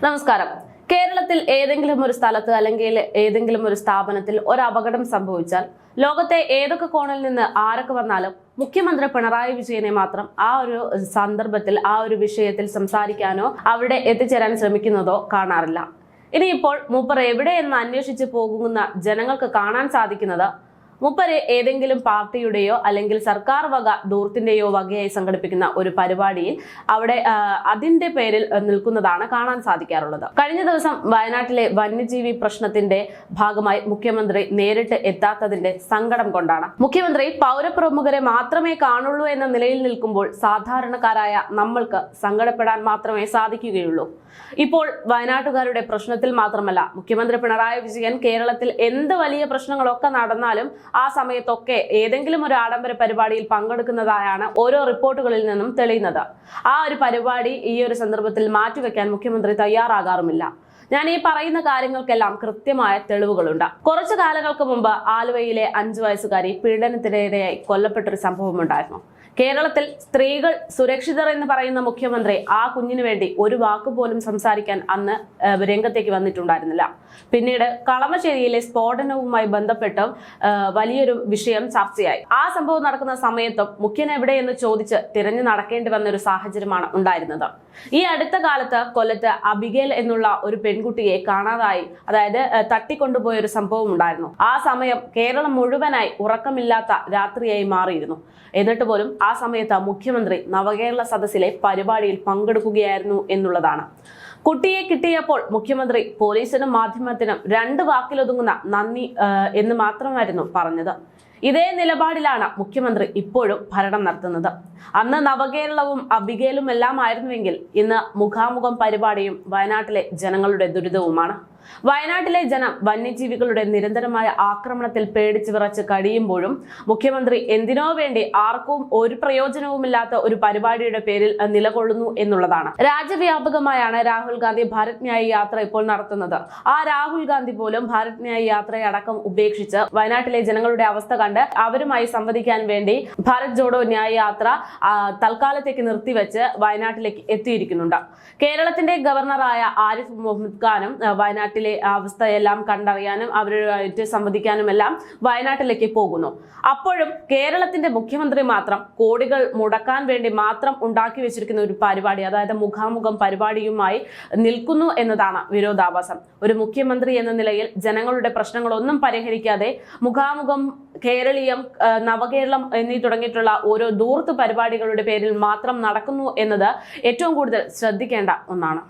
നമസ്കാരം. കേരളത്തിൽ ഏതെങ്കിലും ഒരു സ്ഥലത്ത് അല്ലെങ്കിൽ ഏതെങ്കിലും ഒരു സ്ഥാപനത്തിൽ ഒരു അപകടം സംഭവിച്ചാൽ ലോകത്തെ ഏതൊക്കെ കോണിൽ നിന്ന് ആരൊക്കെ വന്നാലും മുഖ്യമന്ത്രി പിണറായി വിജയനെ മാത്രം ആ ഒരു സന്ദർഭത്തിൽ ആ ഒരു വിഷയത്തിൽ സംസാരിക്കാനോ അവിടെ എത്തിച്ചേരാൻ ശ്രമിക്കുന്നതോ കാണാറില്ല. ഇനിയിപ്പോൾ മൂപ്പർ എവിടെയെന്ന് അന്വേഷിച്ച് പോകുന്ന ജനങ്ങൾക്ക് കാണാൻ സാധിക്കുന്നത് മൂപ്പര് ഏതെങ്കിലും പാർട്ടിയുടെയോ അല്ലെങ്കിൽ സർക്കാർ വക ദൂർത്തിന്റെയോ വകയായി സംഘടിപ്പിക്കുന്ന ഒരു പരിപാടിയിൽ അവിടെ അതിന്റെ പേരിൽ നിൽക്കുന്നതാണ് കാണാൻ സാധിക്കാറുള്ളത്. കഴിഞ്ഞ ദിവസം വയനാട്ടിലെ വന്യജീവി പ്രശ്നത്തിന്റെ ഭാഗമായി മുഖ്യമന്ത്രി നേരിട്ട് എത്താത്തതിന്റെ സങ്കടം കൊണ്ടാണ്. മുഖ്യമന്ത്രി പൗരപ്രമുഖരെ മാത്രമേ കാണുള്ളൂ എന്ന നിലയിൽ നിൽക്കുമ്പോൾ സാധാരണക്കാരായ നമ്മൾക്ക് സങ്കടപ്പെടാൻ മാത്രമേ സാധിക്കുകയുള്ളൂ. ഇപ്പോൾ വയനാട്ടുകാരുടെ പ്രശ്നത്തിൽ മാത്രമല്ല, മുഖ്യമന്ത്രി പിണറായി വിജയൻ കേരളത്തിൽ എന്ത് വലിയ പ്രശ്നങ്ങളൊക്കെ നടന്നാലും ആ സമയത്തൊക്കെ ഏതെങ്കിലും ഒരു ആഡംബര പരിപാടിയിൽ പങ്കെടുക്കുന്നതായാണ് ഓരോ റിപ്പോർട്ടുകളിൽ നിന്നും തെളിയുന്നത്. ആ ഒരു പരിപാടി ഈ ഒരു സന്ദർഭത്തിൽ മാറ്റിവെക്കാൻ മുഖ്യമന്ത്രി തയ്യാറാകാറുമില്ല. ഞാൻ ഈ പറയുന്ന കാര്യങ്ങൾക്കെല്ലാം കൃത്യമായ തെളിവുകളുണ്ട്. കുറച്ചു കാലങ്ങൾക്ക് മുമ്പ് ആലുവയിലെ 5 വയസ്സുകാരി പീഡനത്തിനിരയായി കൊല്ലപ്പെട്ടൊരു സംഭവം ഉണ്ടായിരുന്നു. കേരളത്തിൽ സ്ത്രീകൾ സുരക്ഷിതർ എന്ന് പറയുന്ന മുഖ്യമന്ത്രി ആ കുഞ്ഞിനു വേണ്ടി ഒരു വാക്കുപോലും സംസാരിക്കാൻ അന്ന് രംഗത്തേക്ക് വന്നിട്ടുണ്ടായിരുന്നില്ല. പിന്നീട് കളമശ്ശേരിയിലെ സ്ഫോടനവുമായി ബന്ധപ്പെട്ട് വലിയൊരു വിഷയം ചർച്ചയായി. ആ സംഭവം നടക്കുന്ന സമയത്തും മുഖ്യൻ എവിടെയെന്ന് ചോദിച്ച് തിരഞ്ഞു നടക്കേണ്ടി വന്ന ഒരു സാഹചര്യമാണ് ഉണ്ടായിരുന്നത്. ഈ അടുത്ത കാലത്ത് കൊല്ലത്ത് അബിഗേൽ എന്നുള്ള ഒരു പെൺകുട്ടിയെ കാണാതായി, അതായത് തട്ടിക്കൊണ്ടുപോയ ഒരു സംഭവം ഉണ്ടായിരുന്നു. ആ സമയം കേരളം മുഴുവനായി ഉറക്കമില്ലാത്ത രാത്രിയായി മാറിയിരുന്നു. എന്നിട്ട് പോലും ആ സമയത്ത് മുഖ്യമന്ത്രി നവകേരള സദസ്സിലെ പരിപാടിയിൽ പങ്കെടുക്കുകയായിരുന്നു എന്നുള്ളതാണ്. കുട്ടിയെ കിട്ടിയപ്പോൾ മുഖ്യമന്ത്രി പോലീസിനും മാധ്യമത്തിനും 2 വാക്കിലൊതുങ്ങുന്ന നന്ദി എന്ന് മാത്രമായിരുന്നു പറഞ്ഞത്. ഇതേ നിലപാടിലാണ് മുഖ്യമന്ത്രി ഇപ്പോഴും ഭരണം നടത്തുന്നത്. അന്ന് നവകേരളവും അബിഗേലും എല്ലാം ആയിരുന്നുവെങ്കിൽ ഇന്ന് മുഖാമുഖം പരിപാടിയും വയനാട്ടിലെ ജനങ്ങളുടെ ദുരിതവുമാണ്. വയനാട്ടിലെ ജനം വന്യജീവികളുടെ നിരന്തരമായ ആക്രമണത്തിൽ പേടിച്ചു വിറച്ച് കഴിയുമ്പോഴും മുഖ്യമന്ത്രി എന്തിനോ വേണ്ടി ആർക്കും ഒരു പ്രയോജനവുമില്ലാത്ത ഒരു പരിപാടിയുടെ പേരിൽ നിലകൊള്ളുന്നു എന്നുള്ളതാണ്. രാജ്യവ്യാപകമായാണ് രാഹുൽ ഗാന്ധി ഭാരത് ന്യായ് യാത്ര ഇപ്പോൾ നടത്തുന്നത്. ആ രാഹുൽ ഗാന്ധി പോലും ഭാരത് ന്യായ് യാത്രയടക്കം ഉപേക്ഷിച്ച് വയനാട്ടിലെ ജനങ്ങളുടെ അവസ്ഥ കണ്ട് അവരുമായി സംവദിക്കാൻ വേണ്ടി ഭാരത് ജോഡോ ന്യായ് യാത്ര തൽക്കാലത്തേക്ക് നിർത്തിവെച്ച് വയനാട്ടിലേക്ക് എത്തിയിരിക്കുന്നുണ്ട്. കേരളത്തിന്റെ ഗവർണറായ ആരിഫ് മുഹമ്മദ് ഖാനും വയനാട്ടിലെ അവസ്ഥയെല്ലാം കണ്ടറിയാനും അവരുമായിട്ട് സംവദിക്കാനുമെല്ലാം വയനാട്ടിലേക്ക് പോകുന്നു. അപ്പോഴും കേരളത്തിന്റെ മുഖ്യമന്ത്രി മാത്രം കോടികൾ മുടക്കാൻ വേണ്ടി മാത്രം ഉണ്ടാക്കി വെച്ചിരിക്കുന്ന ഒരു പരിപാടി, അതായത് മുഖാമുഖം പരിപാടിയുമായി നിൽക്കുന്നു എന്നതാണ് വിരോധാഭാസം. ഒരു മുഖ്യമന്ത്രി എന്ന നിലയിൽ ജനങ്ങളുടെ പ്രശ്നങ്ങളൊന്നും പരിഹരിക്കാതെ മുഖാമുഖം, കേരളീയം, നവകേരളം എന്നീ തുടങ്ങിയിട്ടുള്ള ഓരോ ദൂർത്ത് പരിപാടികളുടെ പേരിൽ മാത്രം നടക്കുന്നു എന്നത് ഏറ്റവും കൂടുതൽ ശ്രദ്ധിക്കേണ്ട ഒന്നാണ്.